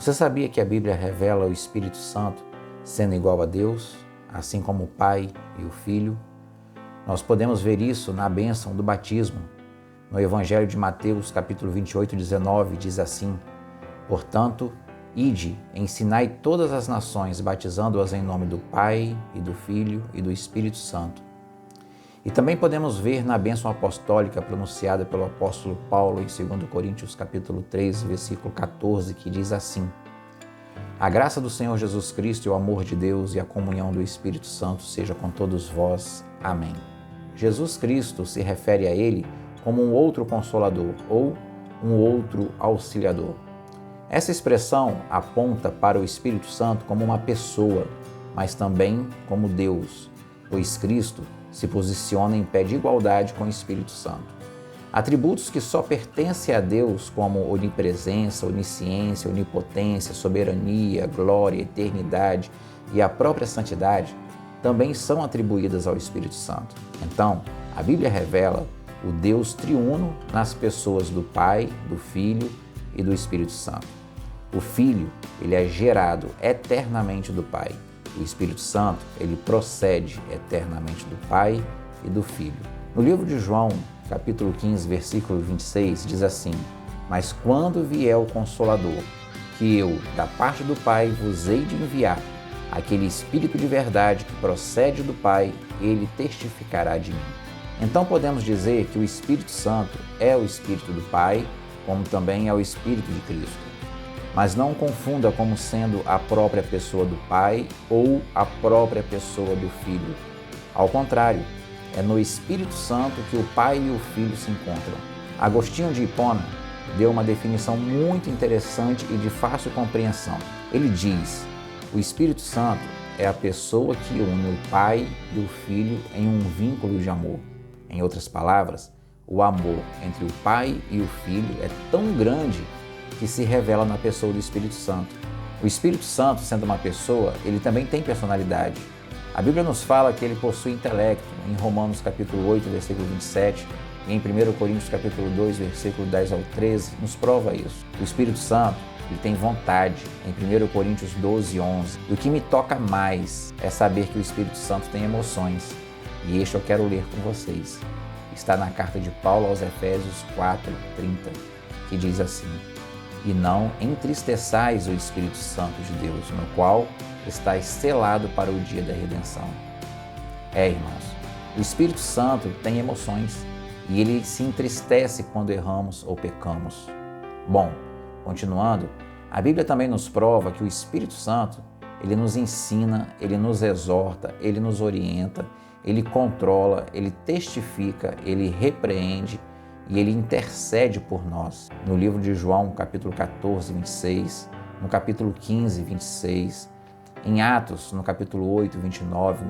Você sabia que a Bíblia revela o Espírito Santo sendo igual a Deus, assim como o Pai e o Filho? Nós podemos ver isso na bênção do batismo. No Evangelho de Mateus, capítulo 28, 19, diz assim: Portanto, ide, ensinai todas as nações, batizando-as em nome do Pai e do Filho e do Espírito Santo. E também podemos ver na bênção apostólica pronunciada pelo apóstolo Paulo em 2 Coríntios capítulo 3, versículo 14, que diz assim: A graça do Senhor Jesus Cristo e o amor de Deus e a comunhão do Espírito Santo seja com todos vós. Amém. Jesus Cristo se refere a ele como um outro consolador ou um outro auxiliador. Essa expressão aponta para o Espírito Santo como uma pessoa, mas também como Deus, pois Cristo se posiciona em pé de igualdade com o Espírito Santo. Atributos que só pertencem a Deus, como onipresença, onisciência, onipotência, soberania, glória, eternidade e a própria santidade, também são atribuídas ao Espírito Santo. Então, a Bíblia revela o Deus triuno nas pessoas do Pai, do Filho e do Espírito Santo. O Filho, ele é gerado eternamente do Pai. O Espírito Santo, ele procede eternamente do Pai e do Filho. No livro de João, capítulo 15, versículo 26, diz assim: Mas quando vier o Consolador, que eu, da parte do Pai, vos hei de enviar, aquele Espírito de verdade que procede do Pai, ele testificará de mim. Então podemos dizer que o Espírito Santo é o Espírito do Pai, como também é o Espírito de Cristo. Mas não confunda como sendo a própria pessoa do Pai ou a própria pessoa do Filho. Ao contrário, é no Espírito Santo que o Pai e o Filho se encontram. Agostinho de Hipona deu uma definição muito interessante e de fácil compreensão. Ele diz: o Espírito Santo é a pessoa que une o Pai e o Filho em um vínculo de amor. Em outras palavras, o amor entre o Pai e o Filho é tão grande que se revela na pessoa do Espírito Santo. O Espírito Santo, sendo uma pessoa, ele também tem personalidade. A Bíblia nos fala que ele possui intelecto, em Romanos capítulo 8, versículo 27, e em 1 Coríntios capítulo 2, versículo 10 ao 13, nos prova isso. O Espírito Santo, ele tem vontade, em 1 Coríntios 12, 11. E o que me toca mais é saber que o Espírito Santo tem emoções. E este eu quero ler com vocês. Está na carta de Paulo aos Efésios 4, 30, que diz assim: E não entristeçais o Espírito Santo de Deus, no qual estáis selado para o dia da redenção. Irmãos, o Espírito Santo tem emoções e ele se entristece quando erramos ou pecamos. Bom, continuando, a Bíblia também nos prova que o Espírito Santo, ele nos ensina, ele nos exorta, ele nos orienta, ele controla, ele testifica, ele repreende e ele intercede por nós. No livro de João, capítulo 14, 26, no capítulo 15, 26, em Atos, no capítulo 8, 29,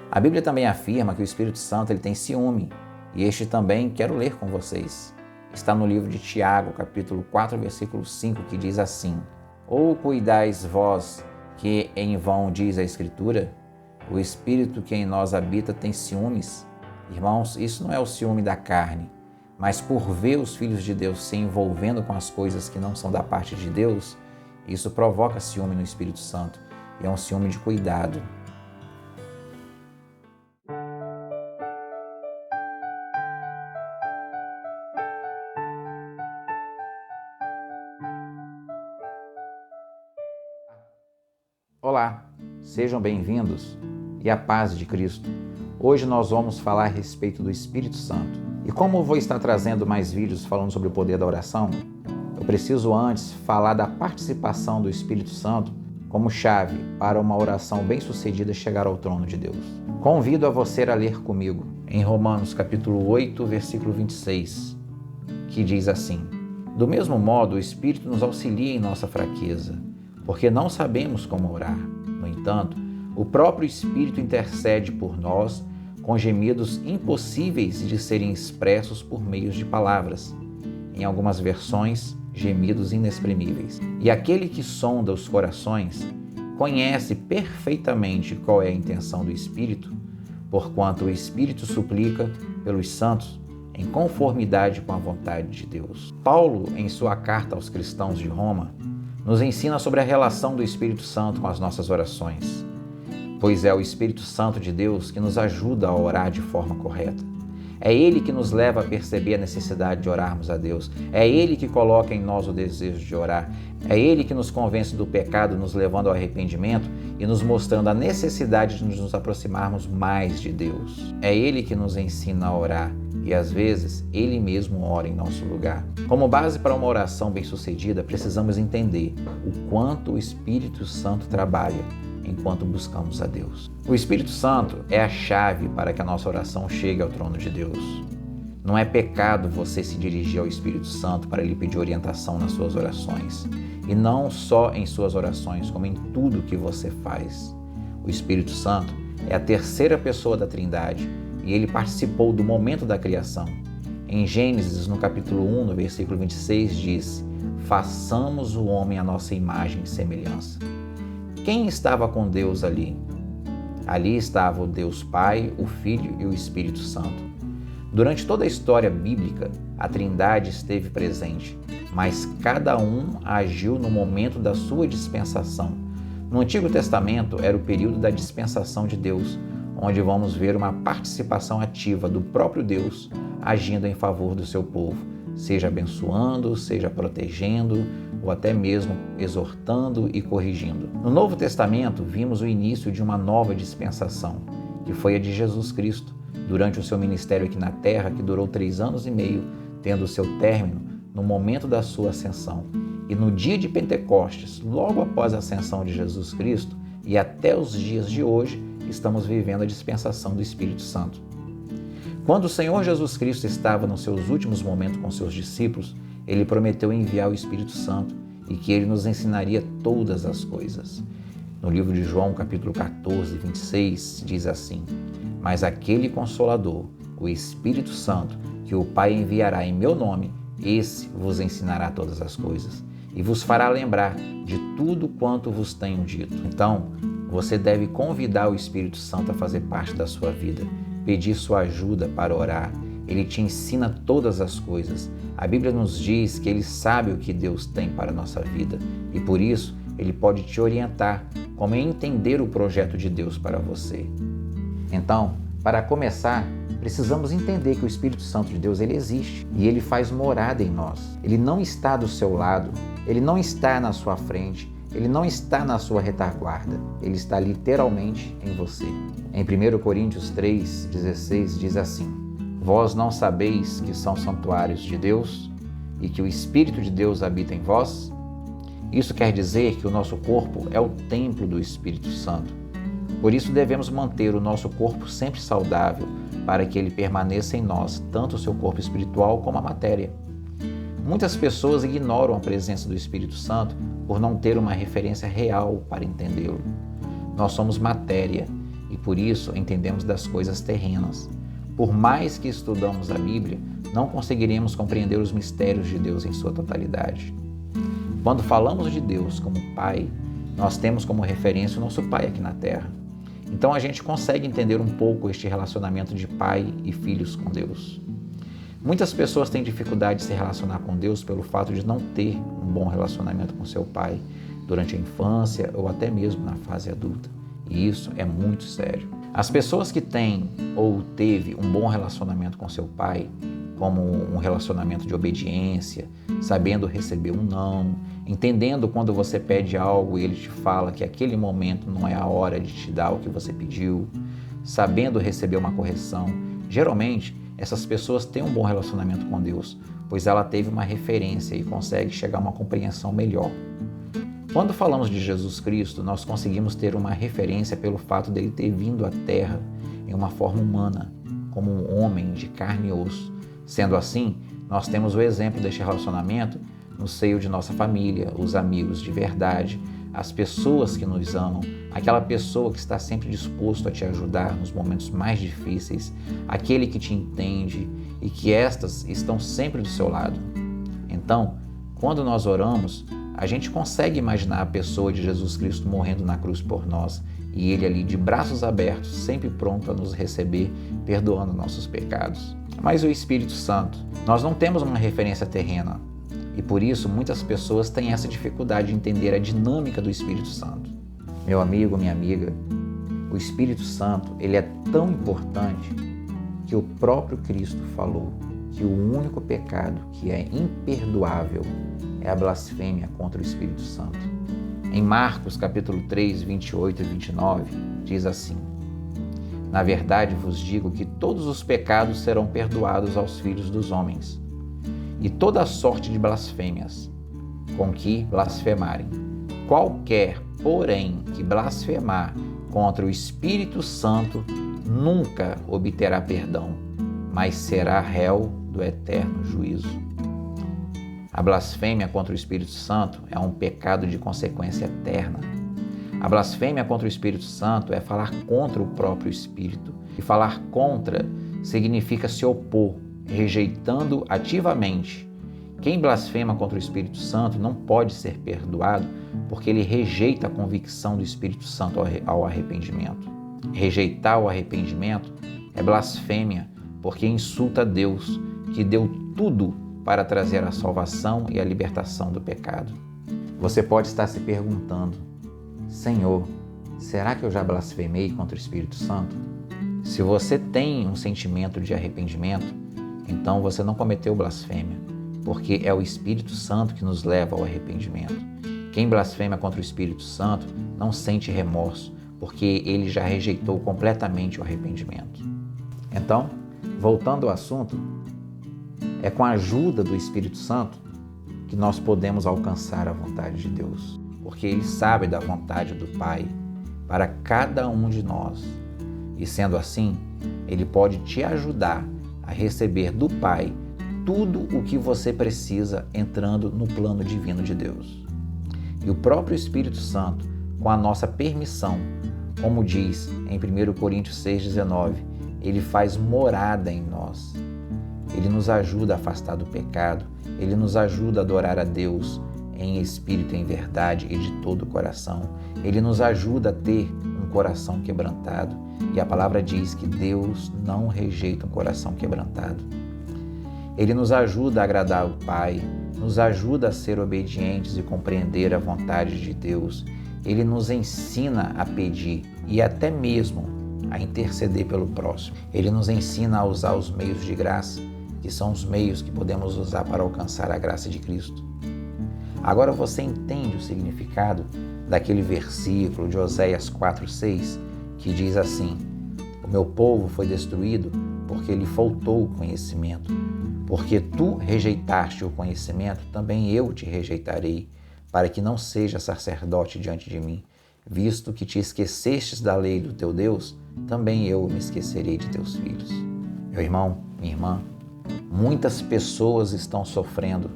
a Bíblia também afirma que o Espírito Santo ele tem ciúme, e este também quero ler com vocês. Está no livro de Tiago, capítulo 4, versículo 5, que diz assim: Ou cuidais vós que em vão diz a Escritura, o Espírito que em nós habita tem ciúmes? Irmãos, isso não é o ciúme da carne, mas por ver os filhos de Deus se envolvendo com as coisas que não são da parte de Deus, isso provoca ciúme no Espírito Santo, e é um ciúme de cuidado. Olá, sejam bem-vindos e a paz de Cristo. Hoje nós vamos falar a respeito do Espírito Santo. E como eu vou estar trazendo mais vídeos falando sobre o poder da oração, eu preciso antes falar da participação do Espírito Santo como chave para uma oração bem-sucedida chegar ao trono de Deus. Convido a você a ler comigo em Romanos capítulo 8, versículo 26, que diz assim: Do mesmo modo, o Espírito nos auxilia em nossa fraqueza, porque não sabemos como orar. No entanto, o próprio Espírito intercede por nós com gemidos impossíveis de serem expressos por meio de palavras. Em algumas versões, gemidos inexprimíveis. E aquele que sonda os corações conhece perfeitamente qual é a intenção do Espírito, porquanto o Espírito suplica pelos santos em conformidade com a vontade de Deus. Paulo, em sua carta aos cristãos de Roma, nos ensina sobre a relação do Espírito Santo com as nossas orações, pois é o Espírito Santo de Deus que nos ajuda a orar de forma correta. É Ele que nos leva a perceber a necessidade de orarmos a Deus. É Ele que coloca em nós o desejo de orar. É Ele que nos convence do pecado, nos levando ao arrependimento e nos mostrando a necessidade de nos aproximarmos mais de Deus. É Ele que nos ensina a orar e, às vezes, Ele mesmo ora em nosso lugar. Como base para uma oração bem-sucedida, precisamos entender o quanto o Espírito Santo trabalha enquanto buscamos a Deus. O Espírito Santo é a chave para que a nossa oração chegue ao trono de Deus. Não é pecado você se dirigir ao Espírito Santo para lhe pedir orientação nas suas orações. E não só em suas orações, como em tudo que você faz. O Espírito Santo é a terceira pessoa da Trindade e ele participou do momento da criação. Em Gênesis, no capítulo 1, no versículo 26, diz: façamos o homem à nossa imagem e semelhança. Quem estava com Deus ali? Ali estava o Deus Pai, o Filho e o Espírito Santo. Durante toda a história bíblica, a Trindade esteve presente, mas cada um agiu no momento da sua dispensação. No Antigo Testamento era o período da dispensação de Deus, onde vamos ver uma participação ativa do próprio Deus agindo em favor do seu povo, seja abençoando, seja protegendo, ou até mesmo exortando e corrigindo. No Novo Testamento, vimos o início de uma nova dispensação, que foi a de Jesus Cristo, durante o seu ministério aqui na Terra, que durou 3 anos e meio, tendo o seu término no momento da sua ascensão. E no dia de Pentecostes, logo após a ascensão de Jesus Cristo, e até os dias de hoje, estamos vivendo a dispensação do Espírito Santo. Quando o Senhor Jesus Cristo estava nos seus últimos momentos com seus discípulos, Ele prometeu enviar o Espírito Santo e que Ele nos ensinaria todas as coisas. No livro de João, capítulo 14, 26, diz assim: mas aquele Consolador, o Espírito Santo, que o Pai enviará em meu nome, esse vos ensinará todas as coisas e vos fará lembrar de tudo quanto vos tenho dito. Então, você deve convidar o Espírito Santo a fazer parte da sua vida, pedir sua ajuda para orar. Ele te ensina todas as coisas. A Bíblia nos diz que Ele sabe o que Deus tem para a nossa vida e, por isso, Ele pode te orientar como entender o projeto de Deus para você. Então, para começar, precisamos entender que o Espírito Santo de Deus, ele existe e ele faz morada em nós. Ele não está do seu lado, ele não está na sua frente, ele não está na sua retaguarda, ele está literalmente em você. Em 1 Coríntios 3,16 diz assim: vós não sabeis que são santuários de Deus e que o Espírito de Deus habita em vós? Isso quer dizer que o nosso corpo é o templo do Espírito Santo. Por isso devemos manter o nosso corpo sempre saudável, para que ele permaneça em nós, tanto o seu corpo espiritual como a matéria. Muitas pessoas ignoram a presença do Espírito Santo por não ter uma referência real para entendê-lo. Nós somos matéria e por isso entendemos das coisas terrenas. Por mais que estudamos a Bíblia, não conseguiremos compreender os mistérios de Deus em sua totalidade. Quando falamos de Deus como Pai, nós temos como referência o nosso Pai aqui na Terra. Então a gente consegue entender um pouco este relacionamento de pai e filhos com Deus. Muitas pessoas têm dificuldade de se relacionar com Deus pelo fato de não ter um bom relacionamento com seu pai durante a infância ou até mesmo na fase adulta. E isso é muito sério. As pessoas que têm ou teve um bom relacionamento com seu pai, como um relacionamento de obediência, sabendo receber um não, entendendo quando você pede algo e ele te fala que aquele momento não é a hora de te dar o que você pediu, sabendo receber uma correção. Geralmente, essas pessoas têm um bom relacionamento com Deus, pois ela teve uma referência e consegue chegar a uma compreensão melhor. Quando falamos de Jesus Cristo, nós conseguimos ter uma referência pelo fato dele ter vindo à Terra em uma forma humana, como um homem de carne e osso. Sendo assim, nós temos o exemplo deste relacionamento no seio de nossa família, os amigos de verdade, as pessoas que nos amam, aquela pessoa que está sempre disposto a te ajudar nos momentos mais difíceis, aquele que te entende e que estas estão sempre do seu lado. Então, quando nós oramos, a gente consegue imaginar a pessoa de Jesus Cristo morrendo na cruz por nós e Ele ali de braços abertos, sempre pronto a nos receber, perdoando nossos pecados. Mas o Espírito Santo, nós não temos uma referência terrena. E por isso muitas pessoas têm essa dificuldade de entender a dinâmica do Espírito Santo. Meu amigo, minha amiga, o Espírito Santo, ele é tão importante que o próprio Cristo falou que o único pecado que é imperdoável é a blasfêmia contra o Espírito Santo. Em Marcos, capítulo 3, 28 e 29, diz assim: Na verdade vos digo que todos os pecados serão perdoados aos filhos dos homens, e toda a sorte de blasfêmias com que blasfemarem. Qualquer, porém, que blasfemar contra o Espírito Santo nunca obterá perdão, mas será réu do eterno juízo. A blasfêmia contra o Espírito Santo é um pecado de consequência eterna. A blasfêmia contra o Espírito Santo é falar contra o próprio Espírito. E falar contra significa se opor, rejeitando ativamente. Quem blasfema contra o Espírito Santo não pode ser perdoado porque ele rejeita a convicção do Espírito Santo ao arrependimento. Rejeitar o arrependimento é blasfêmia porque insulta Deus, que deu tudo para trazer a salvação e a libertação do pecado. Você pode estar se perguntando: Senhor, será que eu já blasfemei contra o Espírito Santo? Se você tem um sentimento de arrependimento, então você não cometeu blasfêmia, porque é o Espírito Santo que nos leva ao arrependimento. Quem blasfema contra o Espírito Santo não sente remorso, porque ele já rejeitou completamente o arrependimento. Então, voltando ao assunto, é com a ajuda do Espírito Santo que nós podemos alcançar a vontade de Deus, porque Ele sabe da vontade do Pai para cada um de nós. E sendo assim, Ele pode te ajudar a receber do Pai tudo o que você precisa entrando no plano divino de Deus. E o próprio Espírito Santo, com a nossa permissão, como diz em 1 Coríntios 6,19, Ele faz morada em nós. Ele nos ajuda a afastar do pecado, Ele nos ajuda a adorar a Deus em espírito e em verdade e de todo o coração. Ele nos ajuda a ter um coração quebrantado. E a palavra diz que Deus não rejeita um coração quebrantado. Ele nos ajuda a agradar o Pai, nos ajuda a ser obedientes e compreender a vontade de Deus. Ele nos ensina a pedir e até mesmo a interceder pelo próximo. Ele nos ensina a usar os meios de graça, que são os meios que podemos usar para alcançar a graça de Cristo. Agora você entende o significado daquele versículo de Oséias 4:6, que diz assim: O meu povo foi destruído porque lhe faltou o conhecimento. Porque tu rejeitaste o conhecimento, também eu te rejeitarei, para que não sejas sacerdote diante de mim. Visto que te esquecestes da lei do teu Deus, também eu me esquecerei de teus filhos. Meu irmão, minha irmã, muitas pessoas estão sofrendo,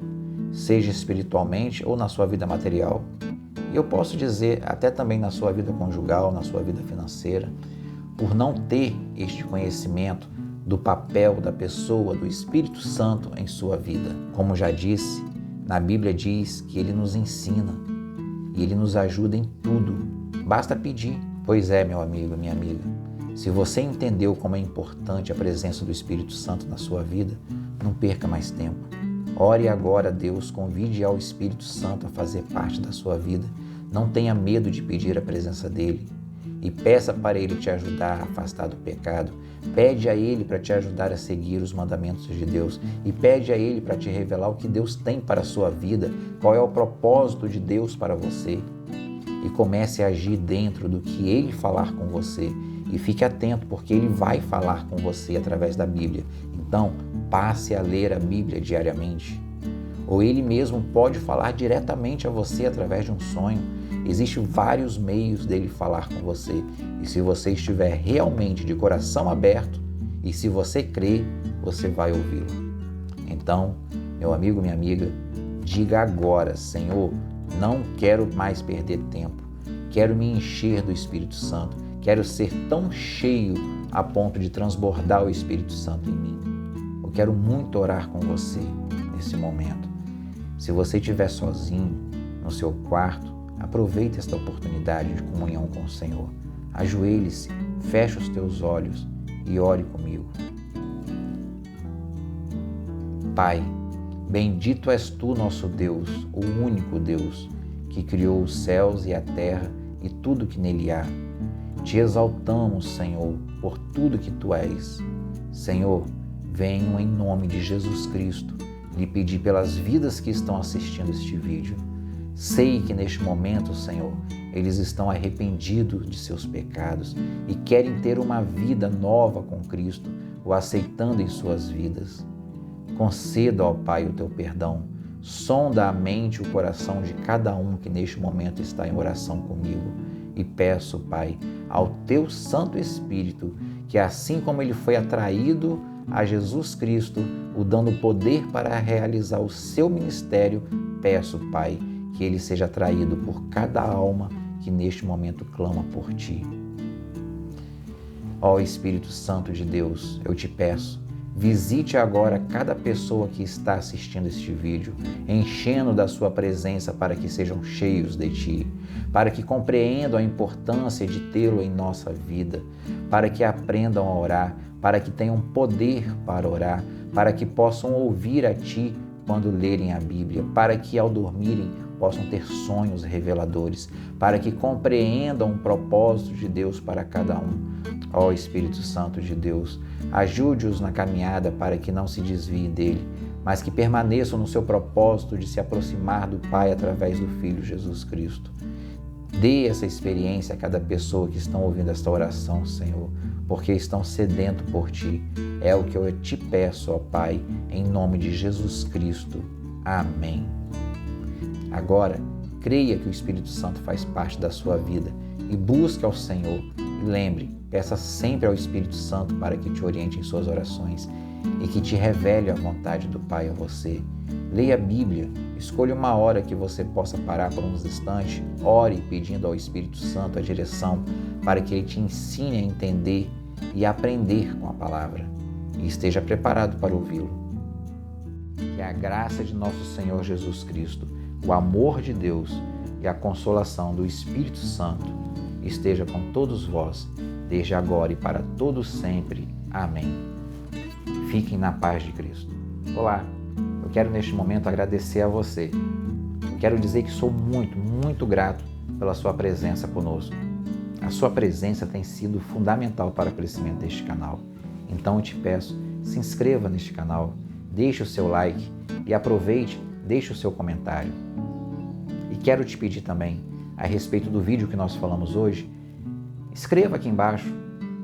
seja espiritualmente ou na sua vida material. E eu posso dizer até também na sua vida conjugal, na sua vida financeira, por não ter este conhecimento do papel da pessoa, do Espírito Santo em sua vida. Como já disse, na Bíblia diz que Ele nos ensina e Ele nos ajuda em tudo. Basta pedir. Pois é, meu amigo, minha amiga, se você entendeu como é importante a presença do Espírito Santo na sua vida, não perca mais tempo. Ore agora a Deus, convide ao Espírito Santo a fazer parte da sua vida. Não tenha medo de pedir a presença dEle e peça para Ele te ajudar a afastar do pecado. Pede a Ele para te ajudar a seguir os mandamentos de Deus e pede a Ele para te revelar o que Deus tem para a sua vida, qual é o propósito de Deus para você. E comece a agir dentro do que Ele falar com você. E fique atento, porque Ele vai falar com você através da Bíblia. Então, passe a ler a Bíblia diariamente. Ou Ele mesmo pode falar diretamente a você através de um sonho. Existem vários meios dele falar com você. E se você estiver realmente de coração aberto, e se você crer, você vai ouvi-lo. Então, meu amigo, minha amiga, diga agora: Senhor, não quero mais perder tempo. Quero me encher do Espírito Santo. Quero ser tão cheio a ponto de transbordar o Espírito Santo em mim. Eu quero muito orar com você nesse momento. Se você estiver sozinho, no seu quarto, aproveite esta oportunidade de comunhão com o Senhor. Ajoelhe-se, feche os teus olhos e ore comigo. Pai, Bendito és tu, nosso Deus, o único Deus, que criou os céus e a terra e tudo que nele há. Te exaltamos, Senhor, por tudo que tu és. Senhor, venho em nome de Jesus Cristo lhe pedir pelas vidas que estão assistindo este vídeo. Sei que neste momento, Senhor, eles estão arrependidos de seus pecados e querem ter uma vida nova com Cristo, o aceitando em suas vidas. Conceda, ó Pai, o teu perdão. Sonda a mente e o coração de cada um que neste momento está em oração comigo. E peço, Pai, ao teu Santo Espírito, que assim como ele foi atraído a Jesus Cristo, o dando poder para realizar o seu ministério, peço, Pai, que ele seja atraído por cada alma que neste momento clama por ti. Ó Espírito Santo de Deus, eu te peço, visite agora cada pessoa que está assistindo este vídeo, enchendo da sua presença para que sejam cheios de ti, para que compreendam a importância de tê-lo em nossa vida, para que aprendam a orar, para que tenham poder para orar, para que possam ouvir a ti quando lerem a Bíblia, para que ao dormirem possam ter sonhos reveladores, para que compreendam o propósito de Deus para cada um. Ó Espírito Santo de Deus, ajude-os na caminhada para que não se desviem dele, mas que permaneçam no seu propósito de se aproximar do Pai através do Filho Jesus Cristo. Dê essa experiência a cada pessoa que estão ouvindo esta oração, Senhor, porque estão sedentos por ti. É o que eu te peço, ó Pai, em nome de Jesus Cristo. Amém. Agora, creia que o Espírito Santo faz parte da sua vida e busque ao Senhor. E lembre, peça sempre ao Espírito Santo para que te oriente em suas orações e que te revele a vontade do Pai a você. Leia a Bíblia, escolha uma hora que você possa parar por uns instantes, ore pedindo ao Espírito Santo a direção para que ele te ensine a entender e a aprender com a palavra e esteja preparado para ouvi-lo. Que a graça de nosso Senhor Jesus Cristo, o amor de Deus e a consolação do Espírito Santo esteja com todos vós, desde agora e para todos sempre. Amém. Fiquem na paz de Cristo. Olá, eu quero neste momento agradecer a você. Quero dizer que sou muito grato pela sua presença conosco. A sua presença tem sido fundamental para o crescimento deste canal. Então eu te peço, se inscreva neste canal, deixe o seu like e aproveite, deixe o seu comentário. E quero te pedir também, a respeito do vídeo que nós falamos hoje, escreva aqui embaixo,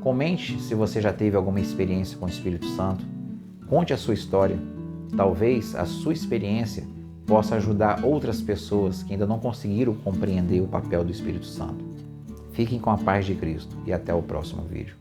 comente se você já teve alguma experiência com o Espírito Santo, conte a sua história. Talvez a sua experiência possa ajudar outras pessoas que ainda não conseguiram compreender o papel do Espírito Santo. Fiquem com a paz de Cristo e até o próximo vídeo.